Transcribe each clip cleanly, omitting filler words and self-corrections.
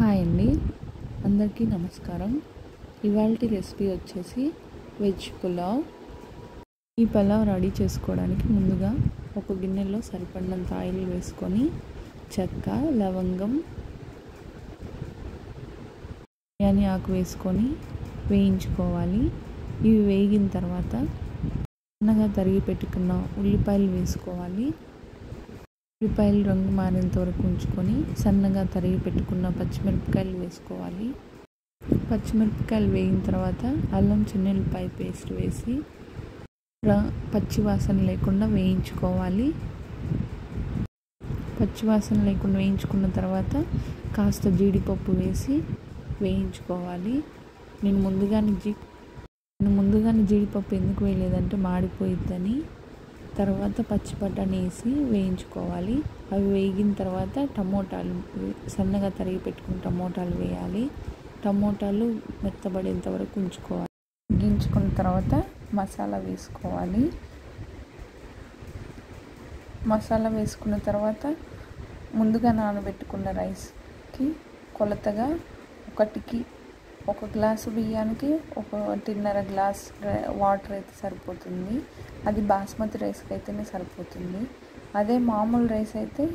Hi అండి, అందరికీ నమస్కారం. ఇవాల్టి రెసిపీ వచ్చేసి వెజ్ పులావ్. ఈ పులావ్ రెడీ చేసుకోవడానికి ముందుగా ఒక గిన్నెలో సరిపడినంత ఆయిల్ వేసుకొని చెక్క, లవంగం, బిర్యానీ ఆకు వేసుకొని వేయించుకోవాలి. ఇవి వేగిన తర్వాత సన్నగా తరిగి పెట్టుకున్న ఉల్లిపాయలు వేసుకోవాలి. ఉల్లిపాయలు రంగు మారేంత వరకు ఉంచుకొని సన్నగా తరిగి పెట్టుకున్న పచ్చిమిరపకాయలు వేసుకోవాలి. పచ్చిమిరపకాయలు వేగిన తర్వాత అల్లం చిన్నుల్లిపాయ పేస్ట్ వేసి పచ్చివాసన లేకుండా వేయించుకోవాలి. పచ్చివాసన లేకుండా వేయించుకున్న తర్వాత కాస్త జీడిపప్పు వేసి వేయించుకోవాలి. నేను ముందుగానే జీడిపప్పు ఎందుకు వేయలేదంటే మాడిపోయిద్దని. తర్వాత పచ్చి బఠానీ వేసి వేయించుకోవాలి. అవి వేగిన తర్వాత టమోటాలు, సన్నగా తరిగి పెట్టుకున్న టమోటాలు వేయాలి. టమోటాలు మెత్తబడేంత వరకు ఉంచుకోవాలి. మగ్గించుకున్న తర్వాత మసాలా వేసుకోవాలి. మసాలా వేసుకున్న తర్వాత ముందుగా నానబెట్టుకున్న రైస్కి కొలతగా ఒక గ్లాసు బియ్యానికి 1.5 గ్లాస్ వాటర్ అయితే సరిపోతుంది. అది బాస్మతి రైస్కి అయితేనే సరిపోతుంది. అదే మామూలు రైస్ అయితే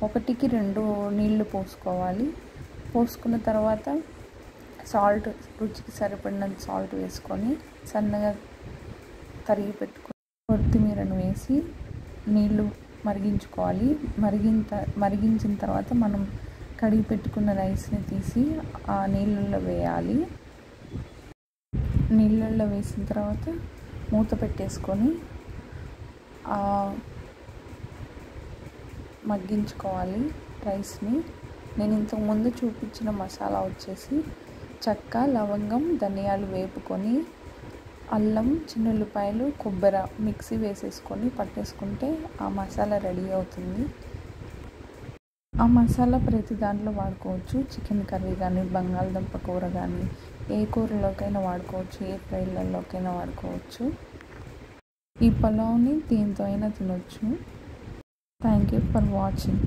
1కి 2 నీళ్లు పోసుకోవాలి. పోసుకున్న తర్వాత సాల్ట్, రుచికి సరిపడినంత సాల్ట్ వేసుకొని సన్నగా తరిగి పెట్టుకొని కొత్తిమీరను వేసి నీళ్లు మరిగించుకోవాలి. మరిగించిన తర్వాత మనం కడిగి పెట్టుకున్న రైస్ని తీసి ఆ నీళ్ళల్లో వేయాలి. నీళ్ళల్లో వేసిన తర్వాత మూత పెట్టేసుకొని మగ్గించుకోవాలి రైస్ని. నేను ఇంతకుముందు చూపించిన మసాలా వచ్చేసి చెక్క, లవంగం, ధనియాలు వేపుకొని అల్లం, చిన్నుల్లిపాయలు, కొబ్బరి మిక్సీ వేసేసుకొని పట్టేసుకుంటే ఆ మసాలా రెడీ అవుతుంది. ఆ మసాలా ప్రతి దాంట్లో వాడుకోవచ్చు. చికెన్ కర్రీ కానీ, బంగాళదుంప కూర కానీ, ఏ కూరలోకైనా వాడుకోవచ్చు, ఏ ఫ్రైలలోకైనా వాడుకోవచ్చు. ఈ పులావ్ని దేంతో అయినా తినొచ్చు. Thank you for watching.